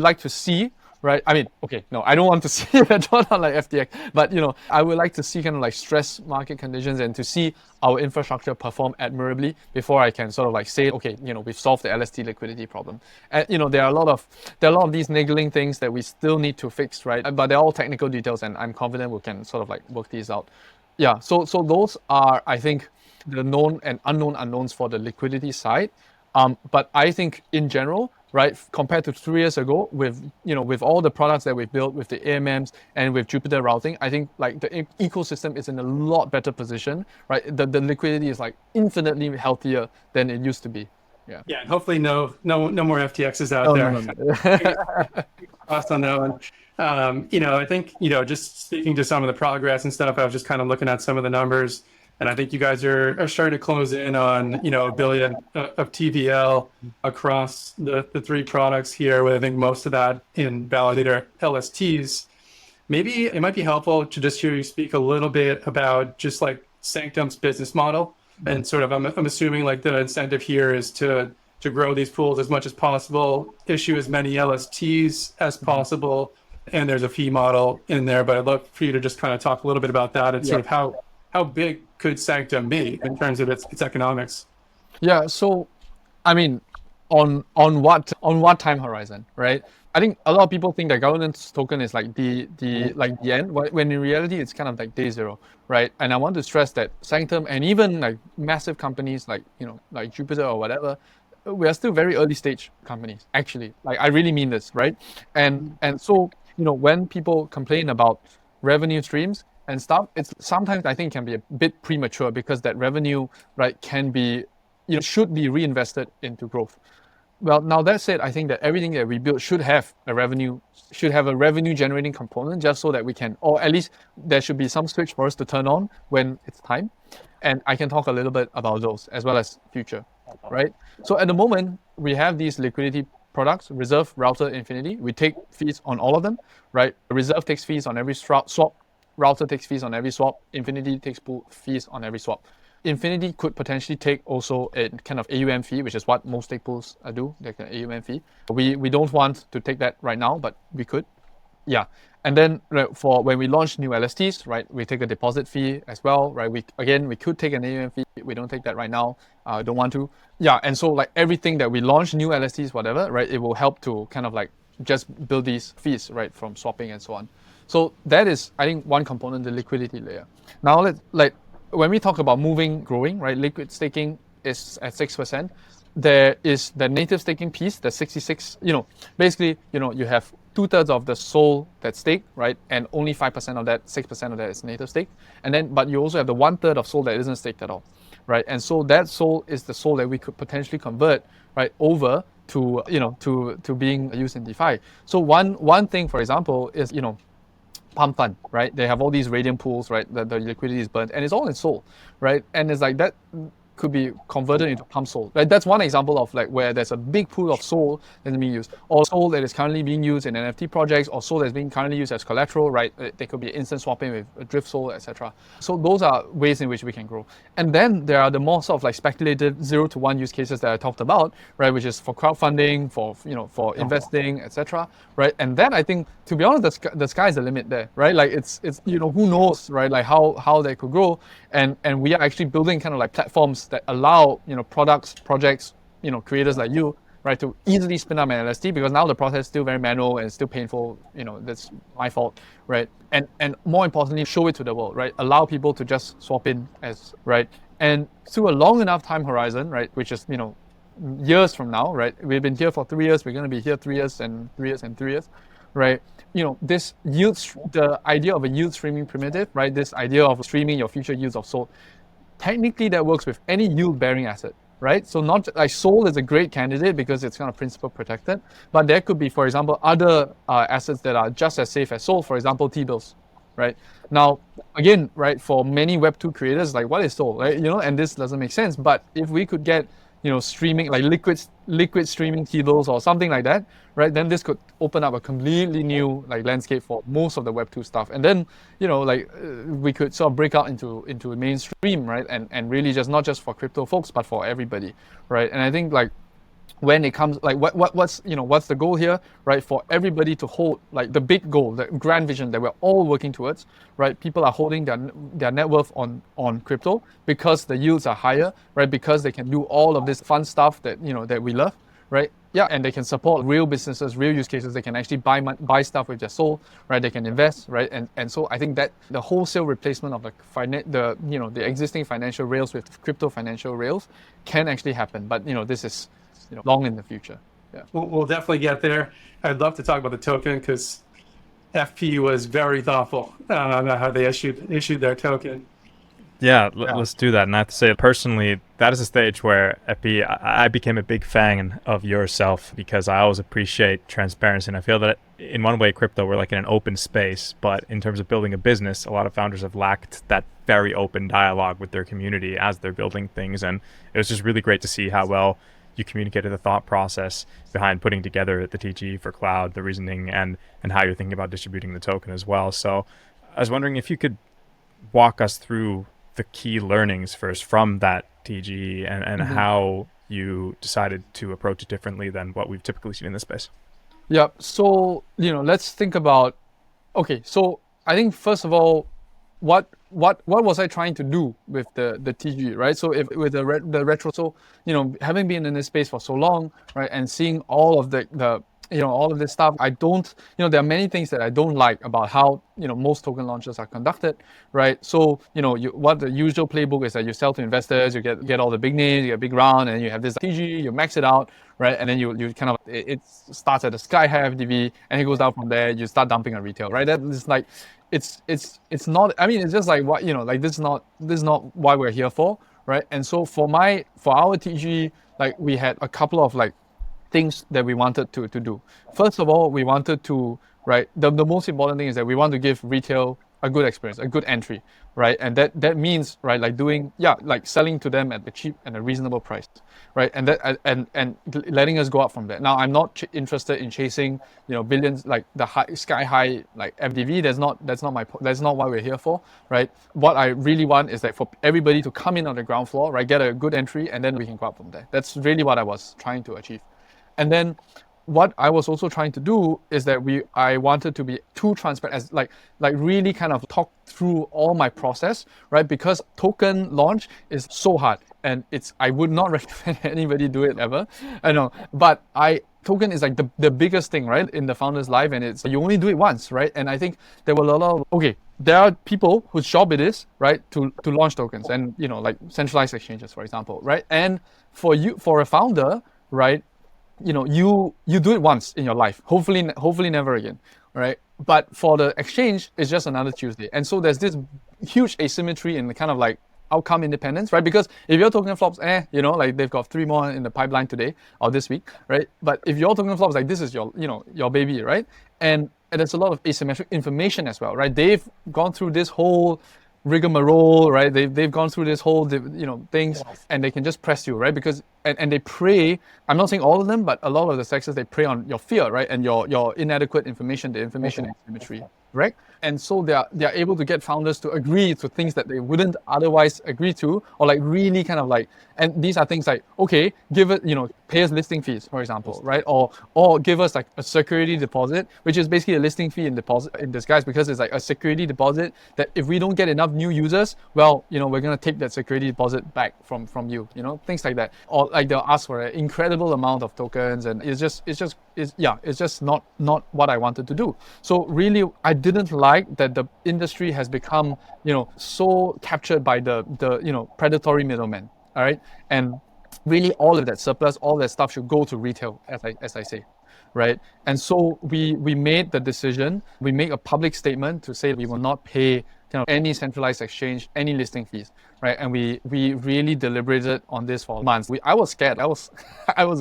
like to see, right? I mean, okay, no, I don't want to see a drawdown like FTX, but I would like to see kind of like stress market conditions and to see our infrastructure perform admirably before I can sort of like say, okay, we've solved the LST liquidity problem. And there are a lot of these niggling things that we still need to fix, right? But they're all technical details, and I'm confident we can sort of like work these out. Yeah, so those are, I think, the known and unknown unknowns for the liquidity side. But I think in general, right, compared to 3 years ago, with all the products that we've built with the AMMs and with Jupiter routing, I think like the ecosystem is in a lot better position, right? The liquidity is like infinitely healthier than it used to be. Yeah. Yeah, and hopefully no more FTXs out there. No. Crossed on that one. I think just speaking to some of the progress and stuff, I was just kind of looking at some of the numbers. And I think you guys are starting to close in on, $1 billion of TVL across the 3 products here, with I think most of that in validator LSTs. Maybe it might be helpful to just hear you speak a little bit about just like Sanctum's business model. And sort of, I'm assuming like the incentive here is to grow these pools as much as possible, issue as many LSTs as possible, and there's a fee model in there. But I'd love for you to just kind of talk a little bit about that and sort of how big could Sanctum be in terms of its economics? Yeah, so I mean, on what time horizon, right? I think a lot of people think that governance token is like the end, when in reality it's kind of like day zero, right? And I want to stress that Sanctum and even like massive companies like like Jupiter or whatever, we are still very early stage companies, actually. Like I really mean this, right? And so when people complain about revenue streams and stuff, it's sometimes I think can be a bit premature, because that revenue, right, can be, should be reinvested into growth. Well, now that said, I think that everything that we build should have a revenue generating component, just so that we can, or at least there should be some switch for us to turn on when it's time. And I can talk a little bit about those as well as future, right? So at the moment, we have these liquidity products, Reserve, Router, Infinity. We take fees on all of them, right? Reserve takes fees on every swap. Router takes fees on every swap. Infinity takes fees on every swap. Infinity could potentially take also a kind of AUM fee, which is what most stake pools do, like an AUM fee. We don't want to take that right now, but we could. Yeah. And then for when we launch new LSTs, right, we take a deposit fee as well, right? We could take an AUM fee. We don't take that right now. Don't want to. Yeah. And so like everything that we launch, new LSTs, whatever, right, it will help to kind of like just build these fees, right, from swapping and so on. So that is, I think, one component, the liquidity layer. Now when we talk about growing, right, liquid staking is at 6%. there is the native staking piece, the 66, basically, you have 2/3 of the SOL that's staked, right? And only 5% of that, 6% of that is native stake. And then, but you also have the 1/3 of SOL that isn't staked at all, right? And so that SOL is the SOL that we could potentially convert, right, over to, to being used in DeFi. So one thing, for example, is, pump fund, right? They have all these radiant pools, right? The liquidity is burnt, and it's all in SOL, right? And it's like that could be converted into pump SOL. Right? That's one example of like where there's a big pool of SOL that's being used, or SOL that is currently being used in NFT projects, or SOL that's being currently used as collateral, right? They could be instant swapping with drift SOL, etc. So those are ways in which we can grow. And then there are the more sort of like speculative 0 to 1 use cases that I talked about, right? Which is for crowdfunding, for investing, etc. Right? And then I think, to be honest, the sky's the limit there, right? Like it's who knows, right? Like how they could grow, and we are actually building kind of like platforms that allow products, projects, creators like you, right, to easily spin up an LST, because now the process is still very manual and still painful. That's my fault, right? And more importantly, show it to the world, right? Allow people to just swap in as, right? And through a long enough time horizon, right, which is years from now, right? We've been here for 3 years. We're going to be here 3 years and 3 years and 3 years, right? This yield, the idea of a yield streaming primitive, right? This idea of streaming your future yields of SOL. Technically, that works with any yield-bearing asset, right? So not like SOL is a great candidate because it's kind of principal protected, but there could be, for example, other assets that are just as safe as SOL. For example, T-bills, right? Now, again, right, for many Web2 creators, like what is SOL, right? And this doesn't make sense. But if we could get streaming, like liquid streaming T-bills or something like that, right? Then this could open up a completely new like landscape for most of the Web2 stuff. And then, we could sort of break out into mainstream, right? And really just not just for crypto folks, but for everybody, right? And I think like when it comes, like what's the goal here, right? For everybody to hold like the big goal, the grand vision that we're all working towards, right? People are holding their net worth on crypto because the yields are higher, right? Because they can do all of this fun stuff that that we love, right? Yeah, and they can support real businesses, real use cases. They can actually buy stuff with their SOL, right? They can invest, right? And so I think that the wholesale replacement of the existing financial rails with crypto financial rails can actually happen. But this is long in the future. Yeah, we'll definitely get there. I'd love to talk about the token because FP was very thoughtful on how they issued their token. Yeah, let's do that. And I have to say, personally, that is a stage where FP, I became a big fan of yourself because I always appreciate transparency. And I feel that in one way, crypto, we're like in an open space. But in terms of building a business, a lot of founders have lacked that very open dialogue with their community as they're building things. And it was just really great to see how well you communicated the thought process behind putting together the TG for cloud, the reasoning, and how you're thinking about distributing the token as well. So I was wondering if you could walk us through the key learnings first from that TG and how you decided to approach it differently than what we've typically seen in this space. Yeah. So, let's think about, okay, so I think first of all, what was I trying to do with the TG, right? So if with the retro, so having been in this space for so long, right, and seeing all of the all of this stuff, I don't, there are many things that I don't like about how most token launches are conducted, right? So what the usual playbook is that you sell to investors, you get all the big names, you get a big round, and you have this TG, you max it out, right? And then you kind of, it starts at a sky high FDV, and it goes down from there. You start dumping on retail, right? That is like, it's not. I mean, it's just like what like this is not why we're here for, right? And so for our TG, like we had a couple of like things that we wanted to do. First of all, we wanted to, right, the most important thing is that we want to give retail a good experience, a good entry, right? And that means, right, like like selling to them at the cheap and a reasonable price, right? And that and letting us go up from there. Now, I'm not interested in chasing, billions, like the sky high like FDV. That's not what we're here for, right? What I really want is that for everybody to come in on the ground floor, right, get a good entry, and then we can go up from there. That's really what I was trying to achieve. And then what I was also trying to do is that I wanted to be too transparent, as like really kind of talk through all my process, right? Because token launch is so hard, and I would not recommend anybody do it ever. I know, but token is like the biggest thing, right, in the founder's life, and you only do it once, right? And I think there were a lot of, there are people whose job it is, right, to launch tokens and, like centralized exchanges, for example, right? And for a founder, right, you do it once in your life, hopefully never again, right? But for the exchange, it's just another Tuesday. And so there's this huge asymmetry in the kind of like outcome independence, right? Because if your token flops, like they've got 3 more in the pipeline today or this week, right? But if your token flops, like this is your baby, right? And there's a lot of asymmetric information as well, right? They've gone through this whole rigmarole, right? They've gone through this whole things, and they can just press you, right? Because and they prey. I'm not saying all of them, but a lot of the sectors, they prey on your fear, right? And your inadequate information, the information asymmetry, right? And so they are able to get founders to agree to things that they wouldn't otherwise agree to, or like really kind of like, and these are things like, okay, give it, pay us listing fees, for example, right? Or give us like a security deposit, which is basically a listing fee in disguise, because it's like a security deposit that if we don't get enough new users, well, we're gonna take that security deposit back from you, things like that. Or like they'll ask for an incredible amount of tokens, and it's just not what I wanted to do. So really, I didn't like that the industry has become, so captured by the predatory middlemen. All right, and really all of that surplus, all that stuff should go to retail, as I say, right? And so we made the decision. We make a public statement to say we will not pay any centralized exchange, any listing fees, right? And we really deliberated on this for months. I was scared. I was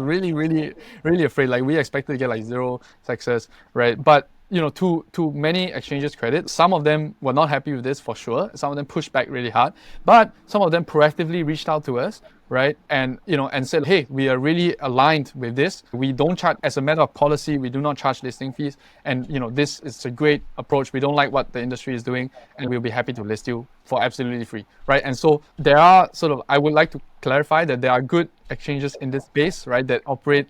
really, really, really afraid. Like we expected to get like 0 success, right? But to many exchanges' credit, some of them were not happy with this for sure. Some of them pushed back really hard, but some of them proactively reached out to us, right? And and said, hey, we are really aligned with this. We don't charge, as a matter of policy, we do not charge listing fees. And this is a great approach. We don't like what the industry is doing, and we'll be happy to list you for absolutely free, right? And so there are I would like to clarify that there are good exchanges in this space, right, that operate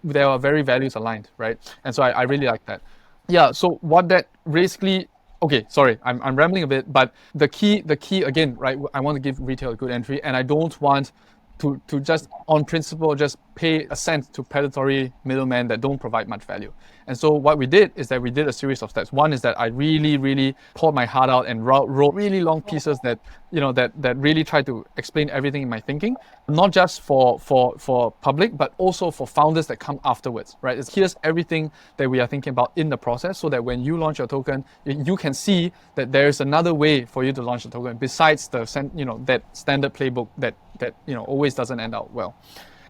they are very values aligned, right? And so I really like that. Yeah, so what that basically, okay, sorry, I'm rambling a bit, but the key again, right, I want to give retail a good entry, and I don't want to just on principle just pay a cent to predatory middlemen that don't provide much value. And so what we did is that we did a series of steps. One is that I really, really poured my heart out and wrote really long pieces that that really tried to explain everything in my thinking, not just for public, but also for founders that come afterwards, right? Here's everything that we are thinking about in the process, so that when you launch your token, you can see that there's another way for you to launch a token besides the that standard playbook that always doesn't end out well.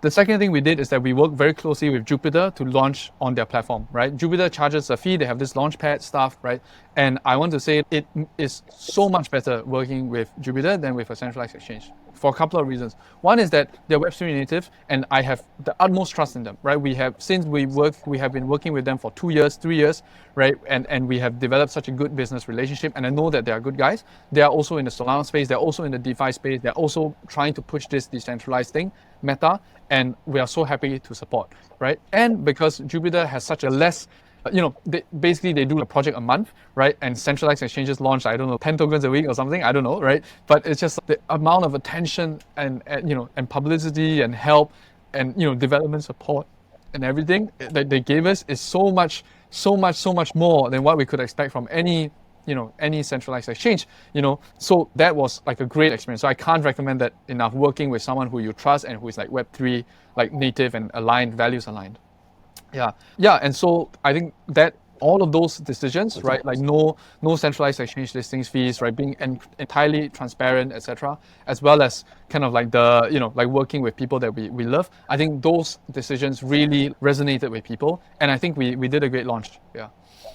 The second thing we did is that we worked very closely with Jupiter to launch on their platform, right? Jupiter charges a fee. They have this launchpad stuff, right? And I want to say it is so much better working with Jupiter than with a centralized exchange for a couple of reasons. One is that they're Web3 native, and I have the utmost trust in them, right? We have been working with them for 2 years, 3 years, right? And we have developed such a good business relationship, and I know that they are good guys. They are also in the Solana space. They're also in the DeFi space. They're also trying to push this decentralized thing, Meta, and we are so happy to support, right? And because Jupiter has such a less, they do a project a month, right? And centralized exchanges launch, 10 tokens a week or something, I don't know, right? But it's just the amount of attention and publicity and help and, development support and everything that they gave us is so much more than what we could expect from any centralized exchange, so that was like a great experience. So I can't recommend that enough, working with someone who you trust and who is like Web3, like native and aligned, values aligned. Yeah. And so I think that all of those decisions, right, like no centralized exchange listings fees, right, being entirely transparent, etc., as well as kind of like the, like working with people that we love, I think those decisions really resonated with people, and I think we did a great launch. Yeah.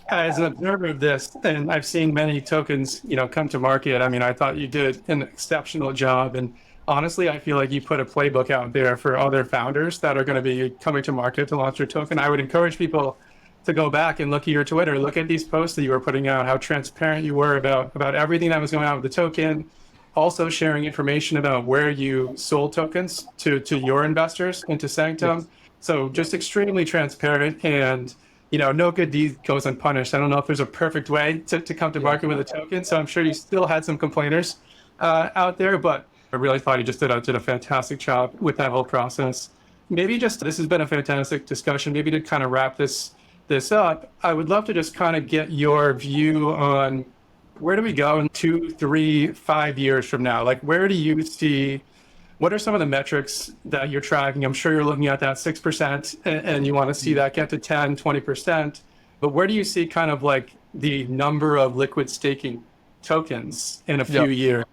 As an observer of this, and I've seen many tokens, come to market. I mean, I thought you did an exceptional job, and honestly, I feel like you put a playbook out there for other founders that are going to be coming to market to launch their token. I would encourage people to go back and look at your Twitter, look at these posts that you were putting out, how transparent you were about everything that was going on with the token, also sharing information about where you sold tokens to your investors into Sanctum. Yes. So just extremely transparent, and no good deed goes unpunished. I don't know if there's a perfect way to come to market with a token, so I'm sure you still had some complainers out there, but I really thought you just did a fantastic job with that whole process. Maybe this has been a fantastic discussion. Maybe to kind of wrap this up, I would love to just kind of get your view on where do we go in 2, 3, 5 years from now? Like, where do you see, what are some of the metrics that you're tracking? I'm sure you're looking at that 6% and you want to see that get to 10, 20%. But where do you see kind of like the number of liquid staking tokens in a few years?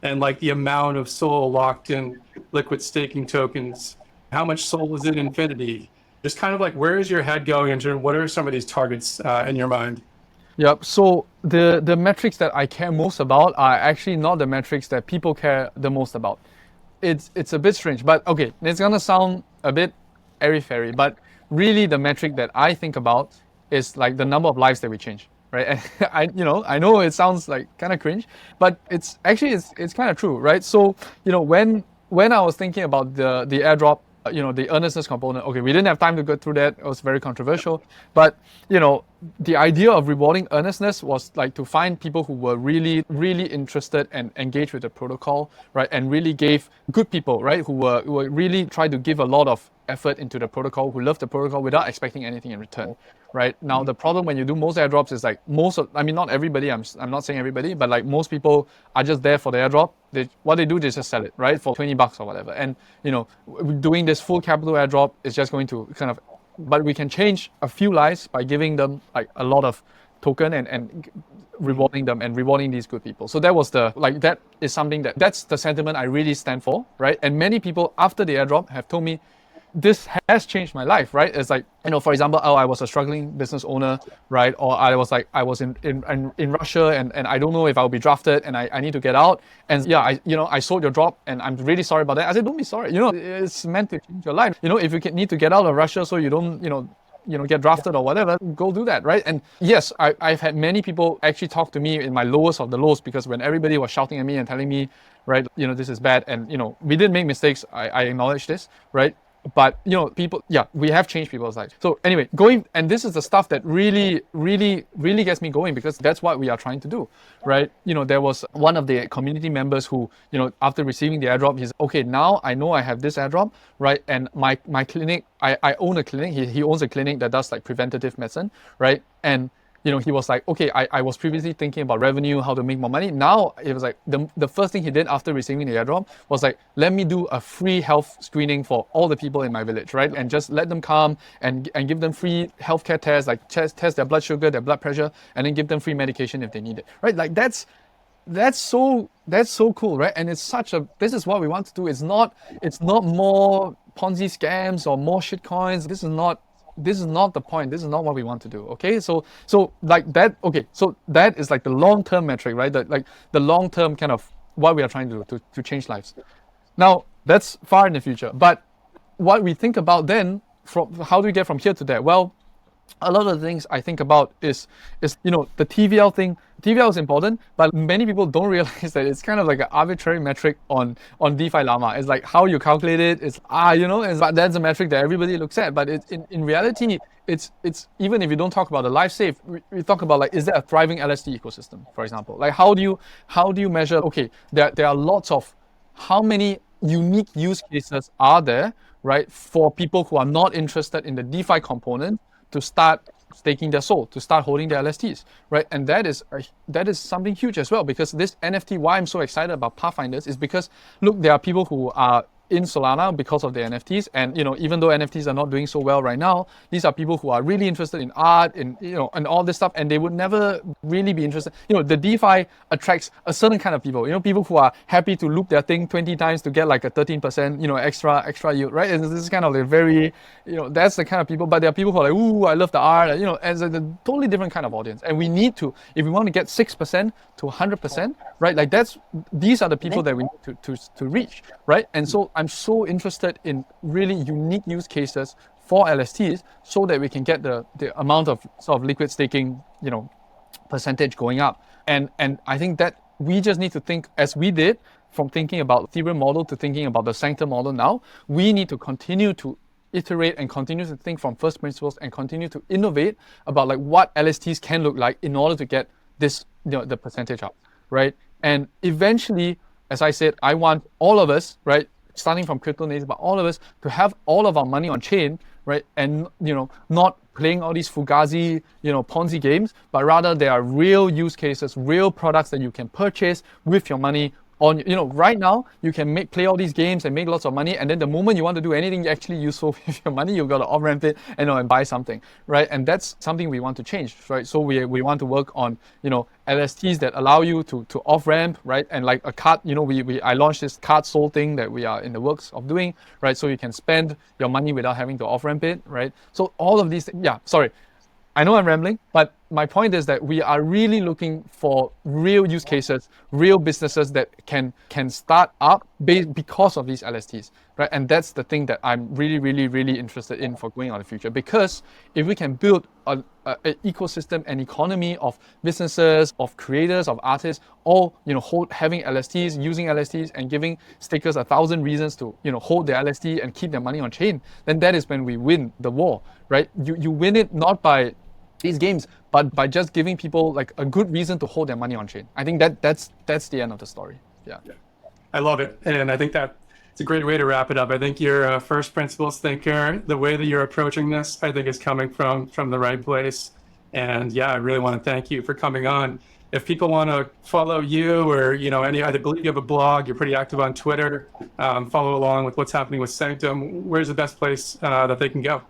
And like the amount of SOL locked in liquid staking tokens? How much SOL is in Infinity? Just kind of like, where is your head going in terms of what are some of these targets in your mind? Yep. So the metrics that I care most about are actually not the metrics that people care the most about. It's a bit strange, but okay, it's gonna sound a bit airy-fairy, but really the metric that I think about is like the number of lives that we change, right? And I know it sounds like kind of cringe, but it's actually it's kind of true, right? So when I was thinking about the airdrop, the earnestness component, okay, we didn't have time to go through that. It was very controversial, but the idea of rewarding earnestness was like to find people who were really, really interested and engaged with the protocol, right? And really gave good people, right? Who were really trying to give a lot of effort into the protocol, who love the protocol without expecting anything in return, right? Now, the problem when you do most airdrops is like not everybody, I'm not saying everybody, but like most people are just there for the airdrop. What they do, they just sell it, right? For $20 or whatever. And, doing this full capital airdrop is just going to but we can change a few lives by giving them like a lot of token and rewarding them and rewarding these good people. So that was that is something that's the sentiment I really stand for, right? And many people after the airdrop have told me, this has changed my life, right? It's like, for example, I was a struggling business owner, right? Or I was in Russia and I don't know if I'll be drafted and I need to get out. And yeah, I sold your drop and I'm really sorry about that. I said, don't be sorry. It's meant to change your life. If you need to get out of Russia so you don't, get drafted or whatever, go do that, right? And yes, I've had many people actually talk to me in my lowest of the lows, because when everybody was shouting at me and telling me, right, this is bad, and we did make mistakes. I acknowledge this, right? But people, we have changed people's lives. So anyway, and this is the stuff that really, really, really gets me going, because that's what we are trying to do, right? There was one of the community members who, after receiving the airdrop, he's okay, now I know I have this airdrop, right? And my clinic, I own a clinic. He owns a clinic that does like preventative medicine, right? And he was like, okay, I was previously thinking about revenue, how to make more money. Now it was like the first thing he did after receiving the airdrop was like, let me do a free health screening for all the people in my village, right? And just let them come and give them free healthcare tests, like test their blood sugar, their blood pressure, and then give them free medication if they need it, right? Like that's so cool, right? And this is what we want to do. It's not more Ponzi scams or more shit coins. This is not the point. This is not what we want to do. Okay, so like that. Okay, so that is like the long-term metric, right? The long-term kind of what we are trying to do to change lives. Now that's far in the future, but what we think about then, from how do we get from here to there? Well, a lot of the things I think about is the TVL thing. TVL is important, but many people don't realize that it's kind of like an arbitrary metric on DeFi Llama. It's like how you calculate it. But that's a metric that everybody looks at. But in reality, it's even if you don't talk about the life safe, we talk about like, is there a thriving LST ecosystem, for example? Like how do you measure? Okay, there are lots of how many unique use cases are there, right, for people who are not interested in the DeFi component to start staking their SOL, to start holding their LSTs, right? And that is something huge as well, because this NFT, why I'm so excited about Pathfinders is because, look, there are people who are in Solana because of the NFTs, and even though NFTs are not doing so well right now, these are people who are really interested in art, and all this stuff, and they would never really be interested. The DeFi attracts a certain kind of people. People who are happy to loop their thing 20 times to get like a 13% extra yield, right? And this is kind of like very that's the kind of people. But there are people who are like, ooh, I love the art, as a totally different kind of audience. And we need to, if we want to get 6% to 100%, right? Like these are the people that we need to reach, right? And so I'm so interested in really unique use cases for LSTs so that we can get the amount of sort of liquid staking, percentage going up. And I think that we just need to think, as we did, from thinking about Ethereum model to thinking about the Sanctum model now, we need to continue to iterate and continue to think from first principles and continue to innovate about like what LSTs can look like in order to get this, the percentage up, right? And eventually, as I said, I want all of us, right, starting from crypto natives, but all of us to have all of our money on chain, right, and not playing all these Fugazi, Ponzi games, but rather there are real use cases, real products that you can purchase with your money. Right now you can play all these games and make lots of money, and then the moment you want to do anything actually useful with your money, you've got to off-ramp it and buy something, right? And that's something we want to change, right? So we want to work on LSTs that allow you to off-ramp, right? And like a card, I launched this card sold thing that we are in the works of doing, right? So you can spend your money without having to off-ramp it, right? So all of these, sorry. I know I'm rambling, but my point is that we are really looking for real use cases, real businesses that can start up because of these LSTs, right? And that's the thing that I'm really, really, really interested in for going on the future. Because if we can build an ecosystem, an economy of businesses, of creators, of artists, all having LSTs, using LSTs, and giving stakers 1,000 reasons to hold their LST and keep their money on chain, then that is when we win the war, right? You win it not by these games, but by just giving people like a good reason to hold their money on chain. I think that's the end of the story. Yeah. I love it, and I think that it's a great way to wrap it up. I think you're a first principles thinker. The way that you're approaching this, I think, is coming from the right place. And I really want to thank you for coming on. If people want to follow you or I believe you have a blog, you're pretty active on Twitter, follow along with what's happening with Sanctum, where's the best place that they can go?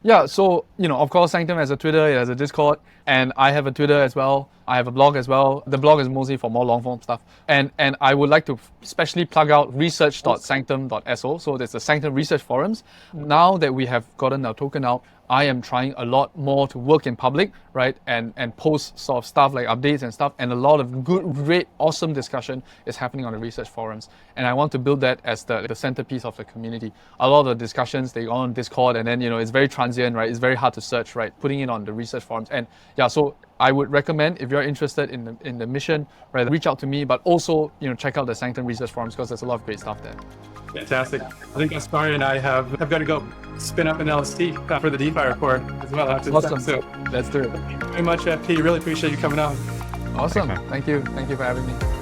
Yeah, so, of course, Sanctum has a Twitter, it has a Discord, and I have a Twitter as well. I have a blog as well. The blog is mostly for more long-form stuff. And I would like to especially plug out research.sanctum.so. So there's the Sanctum Research Forums. Now that we have gotten our token out, I am trying a lot more to work in public, right? And post sort of stuff like updates and stuff. And a lot of good, great, awesome discussion is happening on the research forums. And I want to build that as the centerpiece of the community. A lot of the discussions, they go on Discord, and then, it's very transient, right? It's very hard to search, right? Putting it on the research forums. And so I would recommend, if you're interested in the mission, right, reach out to me, but also, check out the Sanctum Research Forums because there's a lot of great stuff there. Fantastic. I think Gaspari and I have got to go spin up an LST for the DeFi report as well after this episode. Let's do it. Thank you very much, FP. Really appreciate you coming on. Awesome. Thank you. Thank you for having me.